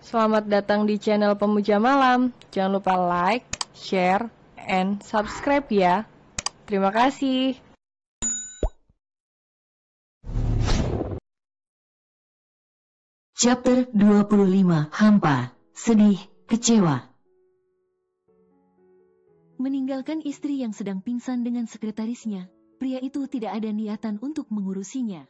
Selamat datang di channel Pemuja Malam. Jangan lupa like, share, and subscribe ya. Terima kasih. Chapter 25. Hampa, sedih, kecewa. Meninggalkan istri yang sedang pingsan dengan sekretarisnya, pria itu tidak ada niatan untuk mengurusinya.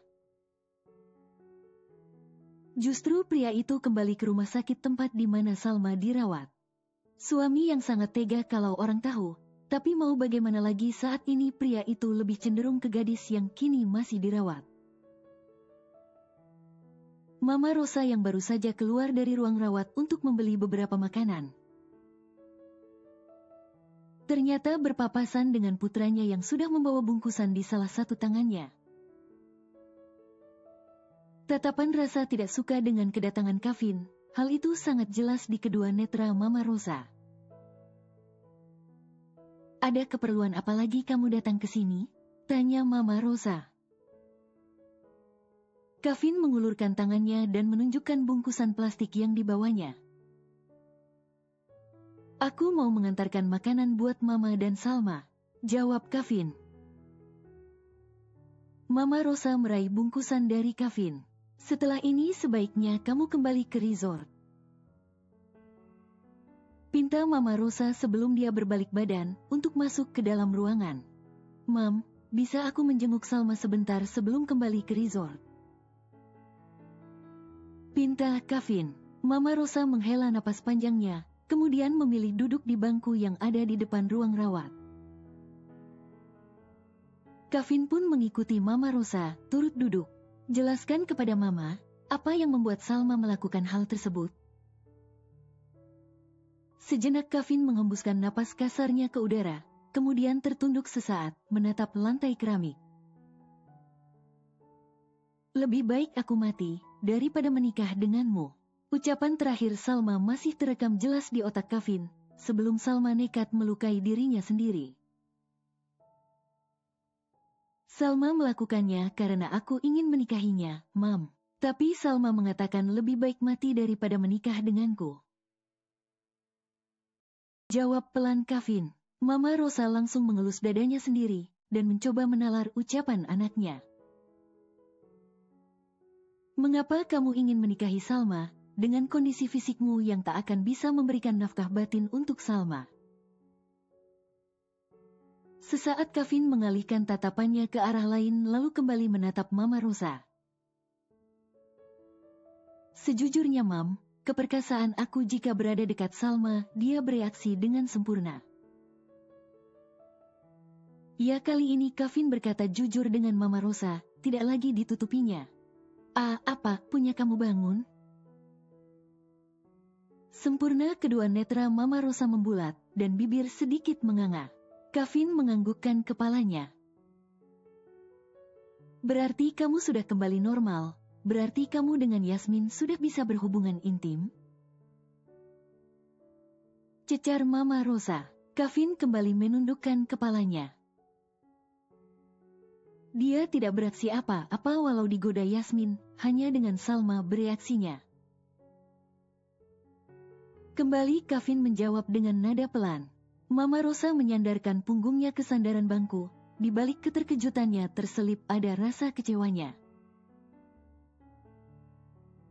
Justru pria itu kembali ke rumah sakit tempat di mana Salma dirawat. Suami yang sangat tega kalau orang tahu, tapi mau bagaimana lagi saat ini pria itu lebih cenderung ke gadis yang kini masih dirawat. Mama Rosa yang baru saja keluar dari ruang rawat untuk membeli beberapa makanan. Ternyata berpapasan dengan putranya yang sudah membawa bungkusan di salah satu tangannya. Tatapan rasa tidak suka dengan kedatangan Kevin, hal itu sangat jelas di kedua netra Mama Rosa. Ada keperluan apa lagi kamu datang ke sini? Tanya Mama Rosa. Kevin mengulurkan tangannya dan menunjukkan bungkusan plastik yang dibawanya. Aku mau mengantarkan makanan buat Mama dan Salma, jawab Kevin. Mama Rosa meraih bungkusan dari Kevin. Setelah ini sebaiknya kamu kembali ke resort. Pinta Mama Rosa sebelum dia berbalik badan untuk masuk ke dalam ruangan. Mam, bisa aku menjenguk Salma sebentar sebelum kembali ke resort? Pinta Kevin. Mama Rosa menghela napas panjangnya, kemudian memilih duduk di bangku yang ada di depan ruang rawat. Kevin pun mengikuti Mama Rosa, turut duduk. Jelaskan kepada Mama, apa yang membuat Salma melakukan hal tersebut? Sejenak Kevin menghembuskan napas kasarnya ke udara, kemudian tertunduk sesaat, menatap lantai keramik. Lebih baik aku mati, daripada menikah denganmu. Ucapan terakhir Salma masih terekam jelas di otak Kevin, sebelum Salma nekat melukai dirinya sendiri. Salma melakukannya karena aku ingin menikahinya, Mam. Tapi Salma mengatakan lebih baik mati daripada menikah denganku. Jawab pelan Kevin. Mama Rosa langsung mengelus dadanya sendiri, dan mencoba menalar ucapan anaknya. Mengapa kamu ingin menikahi Salma, dengan kondisi fisikmu yang tak akan bisa memberikan nafkah batin untuk Salma? Sesaat Kevin mengalihkan tatapannya ke arah lain lalu kembali menatap Mama Rosa. Sejujurnya Mam, keperkasaan aku jika berada dekat Salma, dia bereaksi dengan sempurna. Ya kali ini Kevin berkata jujur dengan Mama Rosa, tidak lagi ditutupinya. Apa, punya kamu bangun? Sempurna kedua netra Mama Rosa membulat, dan bibir sedikit menganga. Kevin menganggukkan kepalanya. Berarti kamu sudah kembali normal, berarti kamu dengan Yasmin sudah bisa berhubungan intim? Cecar Mama Rosa. Kevin kembali menundukkan kepalanya. Dia tidak bereaksi apa-apa walau digoda Yasmin, hanya dengan Salma bereaksinya. Kembali Kevin menjawab dengan nada pelan. Mama Rosa menyandarkan punggungnya ke sandaran bangku, di balik keterkejutannya terselip ada rasa kecewanya.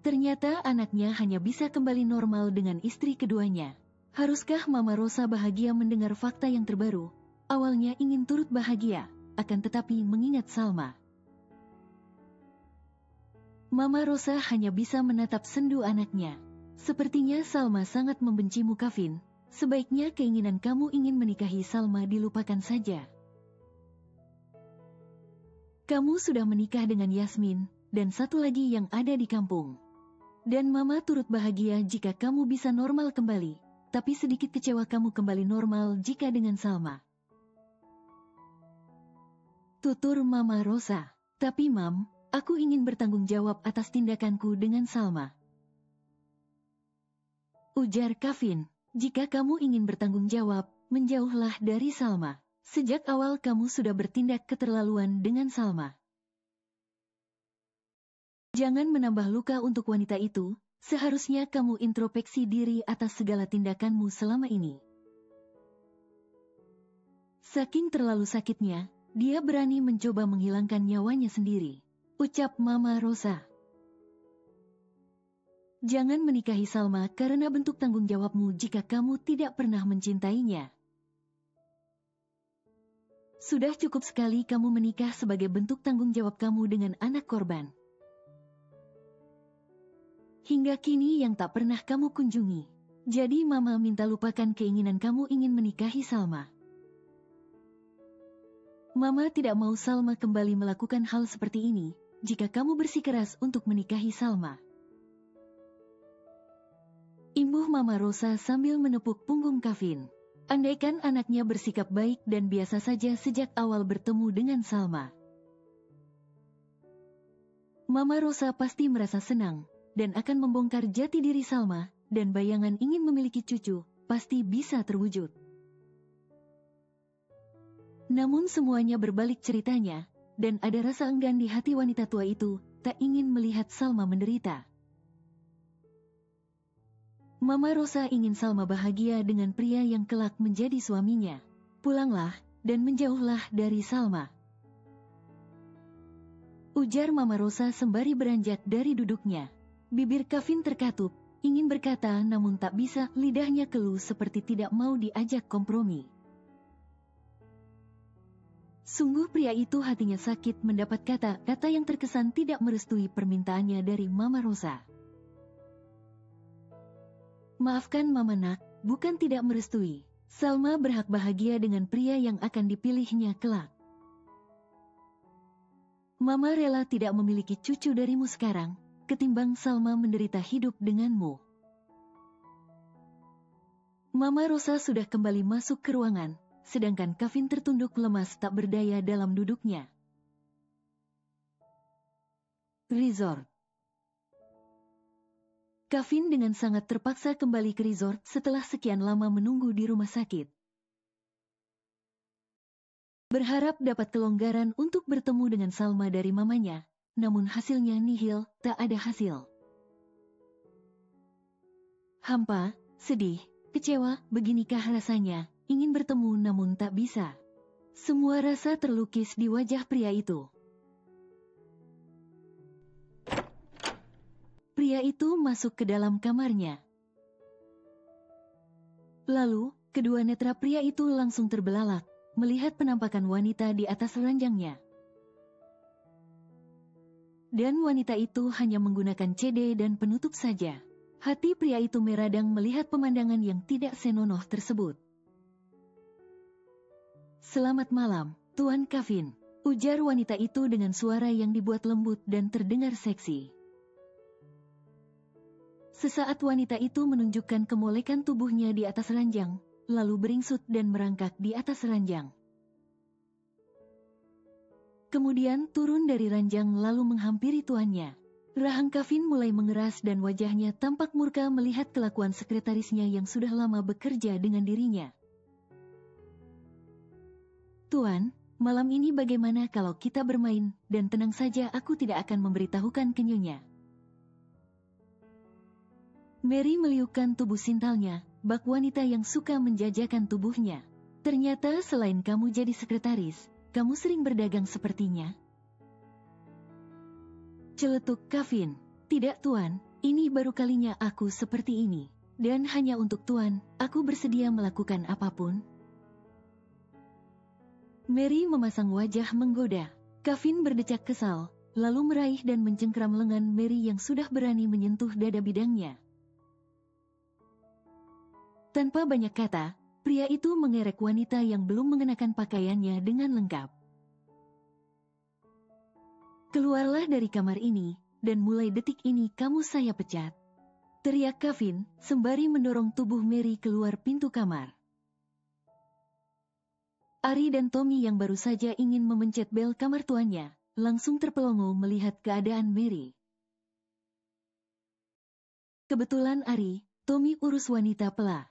Ternyata anaknya hanya bisa kembali normal dengan istri keduanya. Haruskah Mama Rosa bahagia mendengar fakta yang terbaru? Awalnya ingin turut bahagia, akan tetapi mengingat Salma. Mama Rosa hanya bisa menatap sendu anaknya. Sepertinya Salma sangat membencimu Kevin. Sebaiknya keinginan kamu ingin menikahi Salma dilupakan saja. Kamu sudah menikah dengan Yasmin, dan satu lagi yang ada di kampung. Dan Mama turut bahagia jika kamu bisa normal kembali, tapi sedikit kecewa kamu kembali normal jika dengan Salma. Tutur Mama Rosa. Tapi Mam, aku ingin bertanggung jawab atas tindakanku dengan Salma. Ujar Kevin. Jika kamu ingin bertanggung jawab, menjauhlah dari Salma. Sejak awal kamu sudah bertindak keterlaluan dengan Salma. Jangan menambah luka untuk wanita itu, Seharusnya kamu introspeksi diri atas segala tindakanmu selama ini. Saking terlalu sakitnya, dia berani mencoba menghilangkan nyawanya sendiri. Ucap Mama Rosa. Jangan menikahi Salma karena bentuk tanggung jawabmu jika kamu tidak pernah mencintainya. Sudah cukup sekali kamu menikah sebagai bentuk tanggung jawab kamu dengan anak korban. Hingga kini yang tak pernah kamu kunjungi. Jadi Mama minta lupakan keinginan kamu ingin menikahi Salma. Mama tidak mau Salma kembali melakukan hal seperti ini, jika kamu bersikeras untuk menikahi Salma. Imbuh Mama Rosa sambil menepuk punggung Kevin. Andaikan anaknya bersikap baik dan biasa saja sejak awal bertemu dengan Salma. Mama Rosa pasti merasa senang, dan akan membongkar jati diri Salma, dan bayangan ingin memiliki cucu, pasti bisa terwujud. Namun semuanya berbalik ceritanya, dan ada rasa enggan di hati wanita tua itu, tak ingin melihat Salma menderita. Mama Rosa ingin Salma bahagia dengan pria yang kelak menjadi suaminya. Pulanglah, dan menjauhlah dari Salma. Ujar Mama Rosa sembari beranjak dari duduknya. Bibir Kevin terkatup, ingin berkata namun tak bisa, lidahnya keluh seperti tidak mau diajak kompromi. Sungguh pria itu hatinya sakit mendapat kata-kata yang terkesan tidak merestui permintaannya dari Mama Rosa. Maafkan Mama nak, bukan tidak merestui. Salma berhak bahagia dengan pria yang akan dipilihnya kelak. Mama rela tidak memiliki cucu darimu sekarang, ketimbang Salma menderita hidup denganmu. Mama Rosa sudah kembali masuk ke ruangan, sedangkan Kevin tertunduk lemas tak berdaya dalam duduknya. Resort. Kevin dengan sangat terpaksa kembali ke resort setelah sekian lama menunggu di rumah sakit. Berharap dapat kelonggaran untuk bertemu dengan Salma dari mamanya, namun hasilnya nihil, tak ada hasil. Hampa, sedih, kecewa, beginikah rasanya, ingin bertemu namun tak bisa. Semua rasa terlukis di wajah pria itu. Pria itu masuk ke dalam kamarnya. Lalu, kedua netra pria itu langsung terbelalak, melihat penampakan wanita di atas ranjangnya. Dan wanita itu hanya menggunakan CD dan penutup saja. Hati pria itu meradang melihat pemandangan yang tidak senonoh tersebut. Selamat malam, Tuan Kevin, ujar wanita itu dengan suara yang dibuat lembut dan terdengar seksi. Sesaat wanita itu menunjukkan kemolekan tubuhnya di atas ranjang, lalu beringsut dan merangkak di atas ranjang. Kemudian turun dari ranjang lalu menghampiri tuannya. Rahang Kevin mulai mengeras dan wajahnya tampak murka melihat kelakuan sekretarisnya yang sudah lama bekerja dengan dirinya. Tuan, malam ini bagaimana kalau kita bermain, dan tenang saja aku tidak akan memberitahukan ke Nyonya. Mary meliukkan tubuh sintalnya, bak wanita yang suka menjajakan tubuhnya. Ternyata selain kamu jadi sekretaris, kamu sering berdagang sepertinya. Celetuk Kevin. Tidak tuan, ini baru kalinya aku seperti ini. Dan hanya untuk tuan, aku bersedia melakukan apapun. Mary memasang wajah menggoda. Kevin berdecak kesal, lalu meraih dan mencengkram lengan Mary yang sudah berani menyentuh dada bidangnya. Tanpa banyak kata, pria itu mengerek wanita yang belum mengenakan pakaiannya dengan lengkap. Keluarlah dari kamar ini, dan mulai detik ini kamu saya pecat. Teriak Kevin, sembari mendorong tubuh Mary keluar pintu kamar. Ari dan Tommy yang baru saja ingin memencet bel kamar tuannya, langsung terpelongo melihat keadaan Mary. Kebetulan Ari, Tommy urus wanita pela.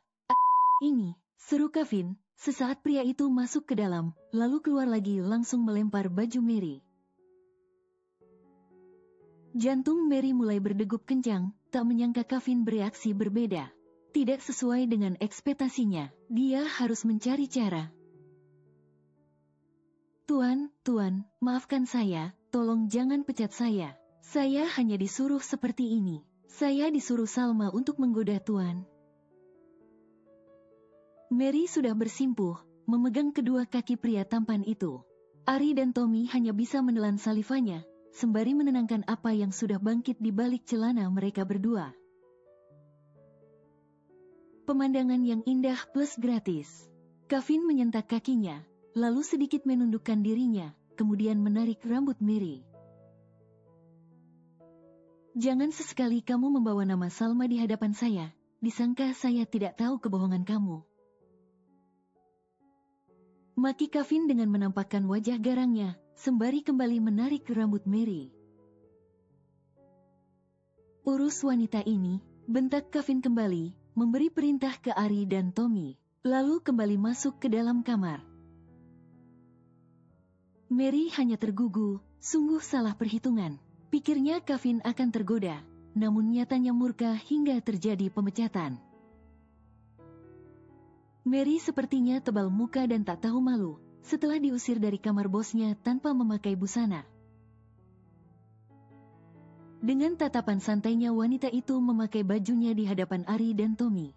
Ini, seru Kevin, sesaat pria itu masuk ke dalam, lalu keluar lagi langsung melempar baju Mary. Jantung Mary mulai berdegup kencang, tak menyangka Kevin bereaksi berbeda. Tidak sesuai dengan ekspektasinya, dia harus mencari cara. Tuan, maafkan saya, tolong jangan pecat saya. Saya hanya disuruh seperti ini. Saya disuruh Salma untuk menggoda Tuan. Mary sudah bersimpuh, memegang kedua kaki pria tampan itu. Ari dan Tommy hanya bisa menelan salivanya, sembari menenangkan apa yang sudah bangkit di balik celana mereka berdua. Pemandangan yang indah plus gratis. Kevin menyentak kakinya, lalu sedikit menundukkan dirinya, kemudian menarik rambut Mary. Jangan sesekali kamu membawa nama Salma di hadapan saya, disangka saya tidak tahu kebohongan kamu. Maki Kevin dengan menampakkan wajah garangnya, sembari kembali menarik rambut Mary. Urus wanita ini, bentak Kevin kembali, memberi perintah ke Ari dan Tommy, lalu kembali masuk ke dalam kamar. Mary hanya tergugu, sungguh salah perhitungan. Pikirnya Kevin akan tergoda, namun nyatanya murka hingga terjadi pemecatan. Mary sepertinya tebal muka dan tak tahu malu, setelah diusir dari kamar bosnya tanpa memakai busana. Dengan tatapan santainya wanita itu memakai bajunya di hadapan Ari dan Tommy.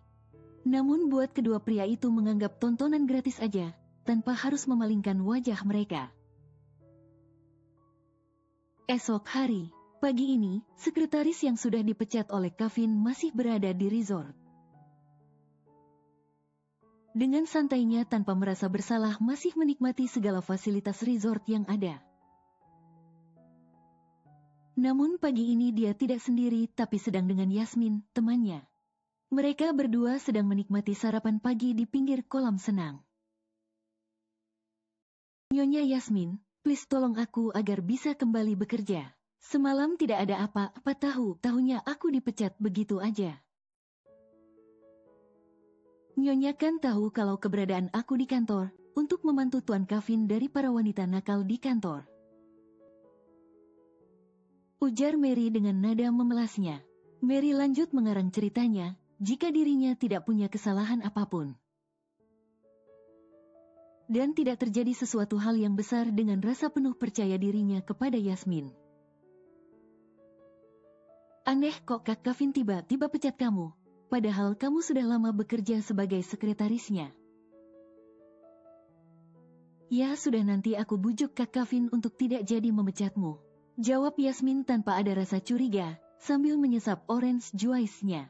Namun buat kedua pria itu menganggap tontonan gratis aja, tanpa harus memalingkan wajah mereka. Esok hari, pagi ini, sekretaris yang sudah dipecat oleh Kevin masih berada di resort. Dengan santainya tanpa merasa bersalah masih menikmati segala fasilitas resort yang ada. Namun pagi ini dia tidak sendiri tapi sedang dengan Yasmin, temannya. Mereka berdua sedang menikmati sarapan pagi di pinggir kolam senang. Nyonya Yasmin, please tolong aku agar bisa kembali bekerja. Semalam tidak ada apa-apa tahunya aku dipecat begitu aja. Nyonya kan tahu kalau keberadaan aku di kantor, untuk membantu Tuan Kevin dari para wanita nakal di kantor. Ujar Mary dengan nada memelasnya. Mary lanjut mengarang ceritanya, jika dirinya tidak punya kesalahan apapun. Dan tidak terjadi sesuatu hal yang besar dengan rasa penuh percaya dirinya kepada Yasmin. Aneh kok Kak Kevin tiba-tiba pecat kamu, padahal kamu sudah lama bekerja sebagai sekretarisnya. Ya sudah nanti aku bujuk Kak Kevin untuk tidak jadi memecatmu. Jawab Yasmin tanpa ada rasa curiga, sambil menyesap orange juice-nya.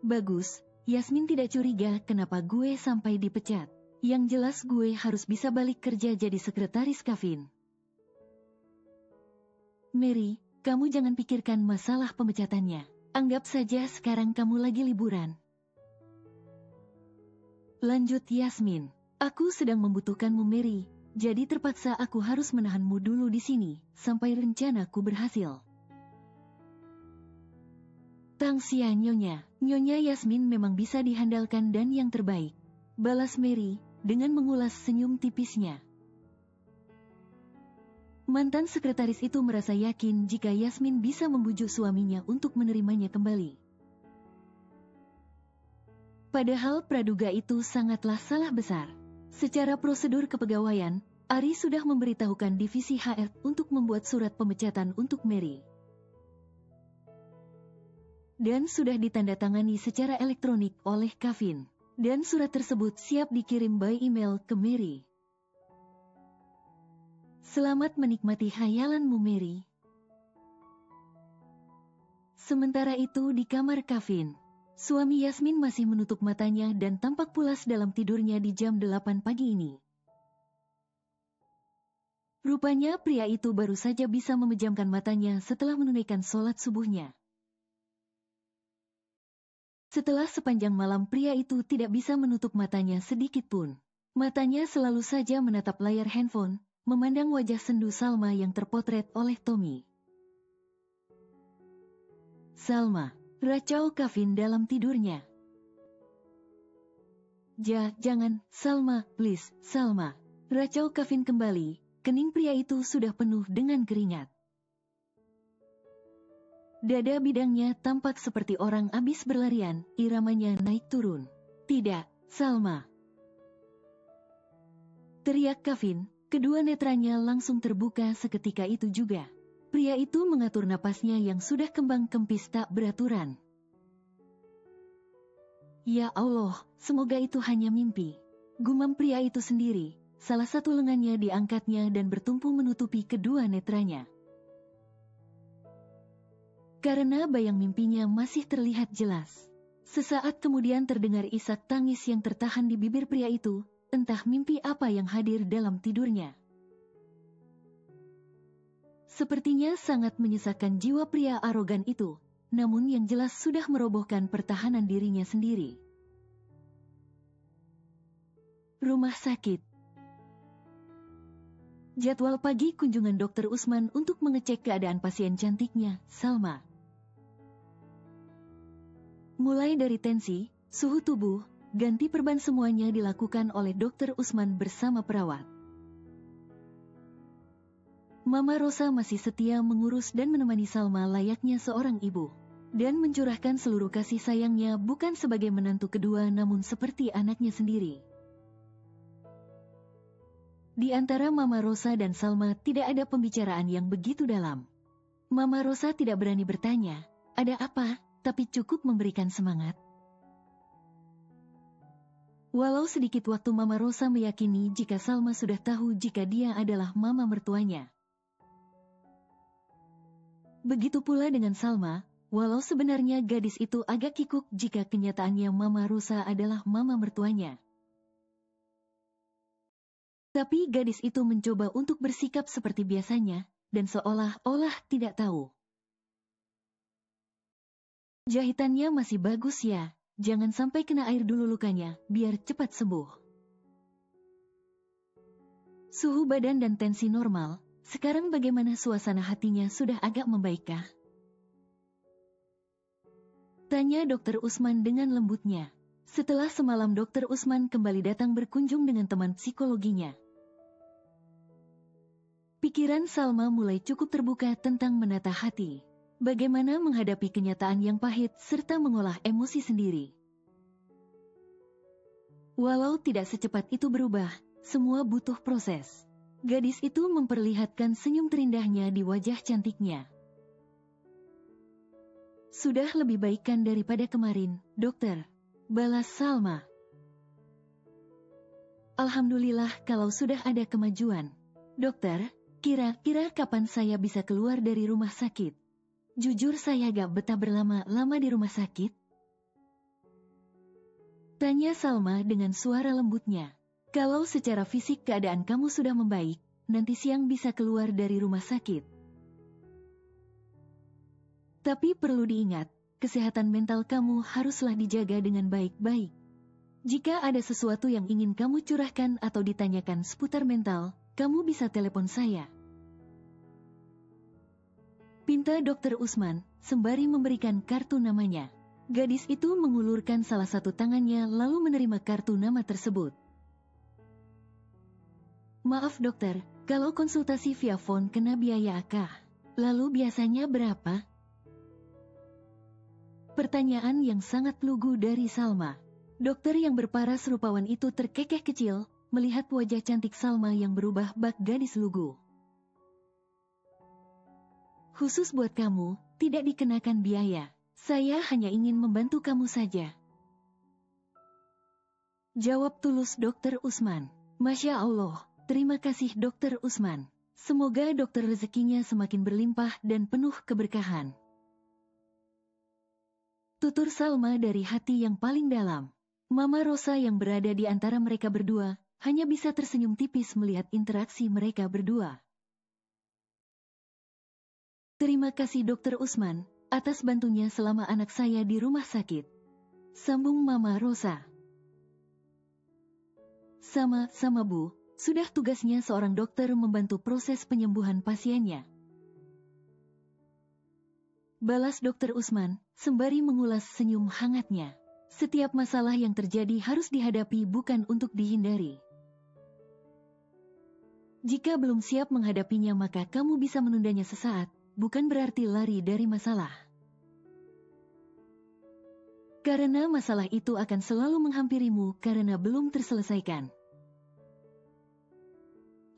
Bagus. Yasmin tidak curiga kenapa gue sampai dipecat. Yang jelas gue harus bisa balik kerja jadi sekretaris Kevin. Mary, kamu jangan pikirkan masalah pemecatannya. Anggap saja sekarang kamu lagi liburan. Lanjut Yasmin. Aku sedang membutuhkanmu Mary, jadi terpaksa aku harus menahanmu dulu di sini, sampai rencanaku berhasil. Tangsia Nyonya Yasmin memang bisa dihandalkan dan yang terbaik. Balas Mary, dengan mengulas senyum tipisnya. Mantan sekretaris itu merasa yakin jika Yasmin bisa membujuk suaminya untuk menerimanya kembali. Padahal praduga itu sangatlah salah besar. Secara prosedur kepegawaian, Ari sudah memberitahukan divisi HR untuk membuat surat pemecatan untuk Mary. Dan sudah ditandatangani secara elektronik oleh Kevin. Dan surat tersebut siap dikirim by email ke Mary. Selamat menikmati khayalanmu Mary. Sementara itu di kamar Kevin, suami Yasmin masih menutup matanya dan tampak pulas dalam tidurnya di jam 8 pagi ini. Rupanya pria itu baru saja bisa memejamkan matanya setelah menunaikan sholat subuhnya. Setelah sepanjang malam pria itu tidak bisa menutup matanya sedikit pun. Matanya selalu saja menatap layar handphone, memandang wajah sendu Salma yang terpotret oleh Tommy. Salma, racau Kevin dalam tidurnya. Jangan, Salma, please, Salma. Racau Kevin kembali, kening pria itu sudah penuh dengan keringat. Dada bidangnya tampak seperti orang habis berlarian, iramanya naik turun. "Tidak, Salma!" teriak Kevin, kedua netranya langsung terbuka seketika itu juga. Pria itu mengatur napasnya yang sudah kembang kempis tak beraturan. "Ya Allah, semoga itu hanya mimpi," gumam pria itu sendiri. Salah satu lengannya diangkatnya dan bertumpu menutupi kedua netranya. Karena bayang mimpinya masih terlihat jelas. Sesaat kemudian terdengar isak tangis yang tertahan di bibir pria itu, entah mimpi apa yang hadir dalam tidurnya. Sepertinya sangat menyesakkan jiwa pria arogan itu, namun yang jelas sudah merobohkan pertahanan dirinya sendiri. Rumah sakit. Jadwal pagi kunjungan Dr. Usman untuk mengecek keadaan pasien cantiknya, Salma. Mulai dari tensi, suhu tubuh, ganti perban semuanya dilakukan oleh Dr. Usman bersama perawat. Mama Rosa masih setia mengurus dan menemani Salma layaknya seorang ibu, dan mencurahkan seluruh kasih sayangnya bukan sebagai menantu kedua namun seperti anaknya sendiri. Di antara Mama Rosa dan Salma tidak ada pembicaraan yang begitu dalam. Mama Rosa tidak berani bertanya, "Ada apa?" tapi cukup memberikan semangat. Walau sedikit waktu Mama Rosa meyakini jika Salma sudah tahu jika dia adalah mama mertuanya. Begitu pula dengan Salma, walau sebenarnya gadis itu agak kikuk jika kenyataannya Mama Rosa adalah mama mertuanya. Tapi gadis itu mencoba untuk bersikap seperti biasanya, dan seolah-olah tidak tahu. "Jahitannya masih bagus ya, jangan sampai kena air dulu lukanya, biar cepat sembuh." Suhu badan dan tensi normal, sekarang bagaimana suasana hatinya sudah agak membaikkah? Tanya Dr. Usman dengan lembutnya. Setelah semalam Dr. Usman kembali datang berkunjung dengan teman psikologinya. Pikiran Salma mulai cukup terbuka tentang menata hati. Bagaimana menghadapi kenyataan yang pahit serta mengolah emosi sendiri. Walau tidak secepat itu berubah, semua butuh proses. Gadis itu memperlihatkan senyum terindahnya di wajah cantiknya. "Sudah lebih baik kan daripada kemarin, dokter?" balas Salma. "Alhamdulillah kalau sudah ada kemajuan. Dokter, kira-kira kapan saya bisa keluar dari rumah sakit? Jujur saya gak betah berlama-lama di rumah sakit." Tanya Salma dengan suara lembutnya. "Kalau secara fisik keadaan kamu sudah membaik, nanti siang bisa keluar dari rumah sakit. Tapi perlu diingat, kesehatan mental kamu haruslah dijaga dengan baik-baik. Jika ada sesuatu yang ingin kamu curahkan atau ditanyakan seputar mental, kamu bisa telepon saya." Pinta Dr. Usman, sembari memberikan kartu namanya. Gadis itu mengulurkan salah satu tangannya lalu menerima kartu nama tersebut. "Maaf dokter, kalau konsultasi via phone kena biaya kah? Lalu biasanya berapa?" Pertanyaan yang sangat lugu dari Salma. Dokter yang berparas rupawan itu terkekeh kecil, melihat wajah cantik Salma yang berubah bak gadis lugu. "Khusus buat kamu, tidak dikenakan biaya. Saya hanya ingin membantu kamu saja," jawab tulus Dr. Usman. "Masya Allah, terima kasih Dr. Usman. Semoga dokter rezekinya semakin berlimpah dan penuh keberkahan," tutur Salma dari hati yang paling dalam. Mama Rosa yang berada di antara mereka berdua, hanya bisa tersenyum tipis melihat interaksi mereka berdua. "Terima kasih Dr. Usman, atas bantunya selama anak saya di rumah sakit," sambung Mama Rosa. Sama-sama Bu, sudah tugasnya seorang dokter membantu proses penyembuhan pasiennya," balas Dr. Usman, sembari mengulas senyum hangatnya. Setiap masalah yang terjadi harus dihadapi bukan untuk dihindari. Jika belum siap menghadapinya maka kamu bisa menundanya sesaat, bukan berarti lari dari masalah. Karena masalah itu akan selalu menghampirimu karena belum terselesaikan.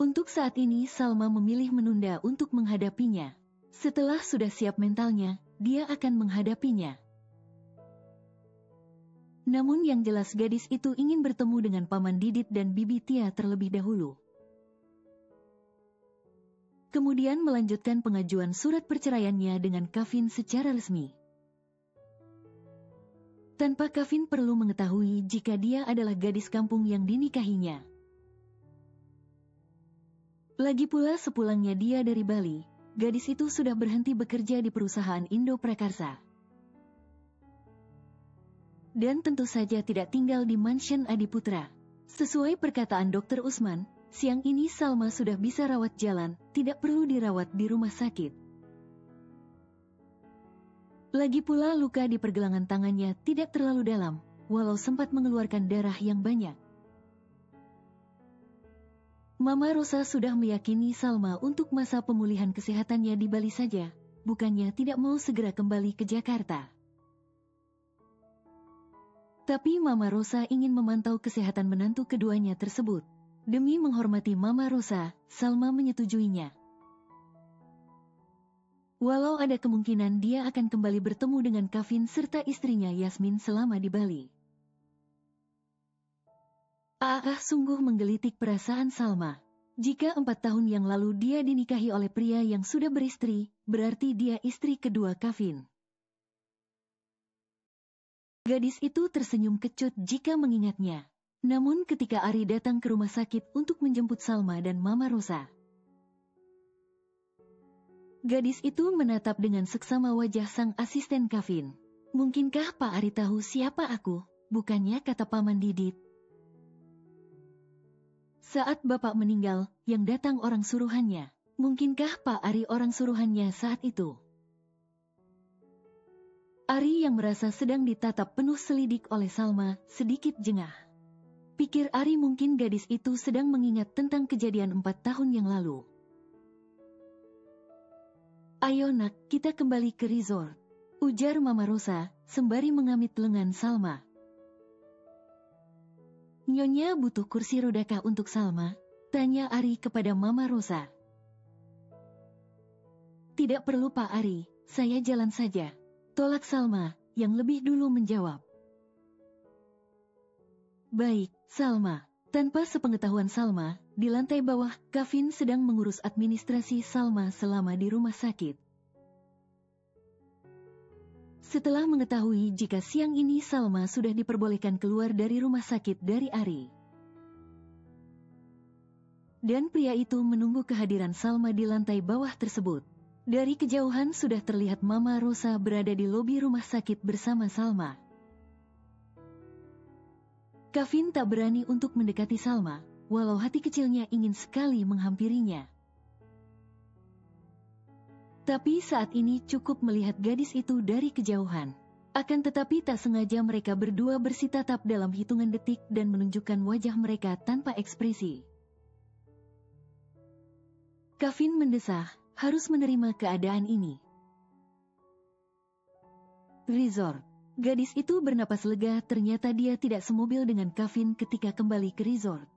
Untuk saat ini Salma memilih menunda untuk menghadapinya. Setelah sudah siap mentalnya, dia akan menghadapinya. Namun yang jelas gadis itu ingin bertemu dengan Paman Didit dan Bibi Tia terlebih dahulu. Kemudian melanjutkan pengajuan surat perceraiannya dengan Kevin secara resmi. Tanpa Kevin perlu mengetahui jika dia adalah gadis kampung yang dinikahinya. Lagi pula sepulangnya dia dari Bali, gadis itu sudah berhenti bekerja di perusahaan Indo Prakarsa. Dan tentu saja tidak tinggal di mansion Adiputra. Sesuai perkataan Dr. Usman, siang ini Salma sudah bisa rawat jalan, tidak perlu dirawat di rumah sakit. Lagi pula luka di pergelangan tangannya tidak terlalu dalam, walau sempat mengeluarkan darah yang banyak. Mama Rosa sudah meyakini Salma untuk masa pemulihan kesehatannya di Bali saja, bukannya tidak mau segera kembali ke Jakarta. Tapi Mama Rosa ingin memantau kesehatan menantu keduanya tersebut. Demi menghormati Mama Rosa, Salma menyetujuinya. Walau ada kemungkinan dia akan kembali bertemu dengan Kevin serta istrinya Yasmin selama di Bali. Sungguh menggelitik perasaan Salma. Jika 4 tahun yang lalu dia dinikahi oleh pria yang sudah beristri, berarti dia istri kedua Kevin. Gadis itu tersenyum kecut jika mengingatnya. Namun ketika Ari datang ke rumah sakit untuk menjemput Salma dan Mama Rosa, gadis itu menatap dengan seksama wajah sang asisten Kevin. Mungkinkah Pak Ari tahu siapa aku? Bukannya kata Paman Didit. Saat Bapak meninggal, yang datang orang suruhannya. Mungkinkah Pak Ari orang suruhannya saat itu? Ari yang merasa sedang ditatap penuh selidik oleh Salma, sedikit jengah. Pikir Ari mungkin gadis itu sedang mengingat tentang kejadian 4 tahun yang lalu. Ayo nak, kita kembali ke resort, ujar Mama Rosa, sembari mengamit lengan Salma. Nyonya butuh kursi rodakah untuk Salma? Tanya Ari kepada Mama Rosa. Tidak perlu Pak Ari, saya jalan saja. Tolak Salma, yang lebih dulu menjawab. Baik, Salma. Tanpa sepengetahuan Salma, di lantai bawah, Kevin sedang mengurus administrasi Salma selama di rumah sakit. Setelah mengetahui jika siang ini Salma sudah diperbolehkan keluar dari rumah sakit dari Ari, dan pria itu menunggu kehadiran Salma di lantai bawah tersebut. Dari kejauhan sudah terlihat Mama Rosa berada di lobi rumah sakit bersama Salma. Kevin tak berani untuk mendekati Salma, walau hati kecilnya ingin sekali menghampirinya. Tapi saat ini cukup melihat gadis itu dari kejauhan. Akan tetapi tak sengaja mereka berdua bersitatap dalam hitungan detik dan menunjukkan wajah mereka tanpa ekspresi. Kevin mendesah, harus menerima keadaan ini. Resort. Gadis itu bernapas lega, ternyata dia tidak semobil dengan Kevin ketika kembali ke resort.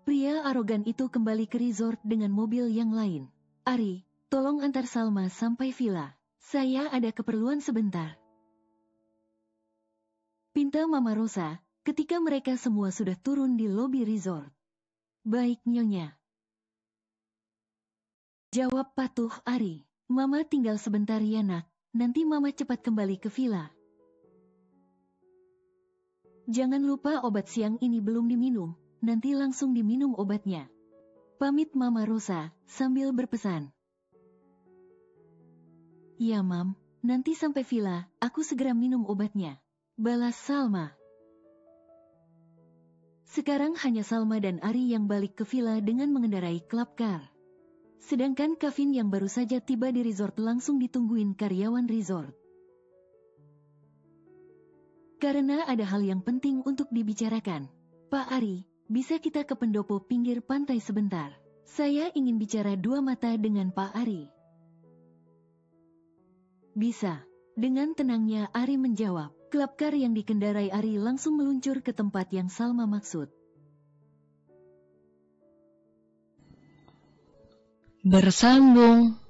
Pria arogan itu kembali ke resort dengan mobil yang lain. Ari, tolong antar Salma sampai villa. Saya ada keperluan sebentar. Pinta Mama Rosa, ketika mereka semua sudah turun di lobi resort. Baik Nyonya. Jawab patuh Ari. Mama tinggal sebentar ya nak, nanti Mama cepat kembali ke villa. Jangan lupa obat siang ini belum diminum, nanti langsung diminum obatnya. Pamit Mama Rosa, sambil berpesan. Ya Mam, nanti sampai villa, aku segera minum obatnya. Balas Salma. Sekarang hanya Salma dan Ari yang balik ke villa dengan mengendarai club car. Sedangkan Kevin yang baru saja tiba di resort langsung ditungguin karyawan resort. Karena ada hal yang penting untuk dibicarakan. Pak Ari, Bisa kita ke pendopo pinggir pantai sebentar. Saya ingin bicara dua mata dengan Pak Ari. Bisa. Dengan tenangnya Ari menjawab. Klub car yang dikendarai Ari langsung meluncur ke tempat yang Salma maksud. Bersambung.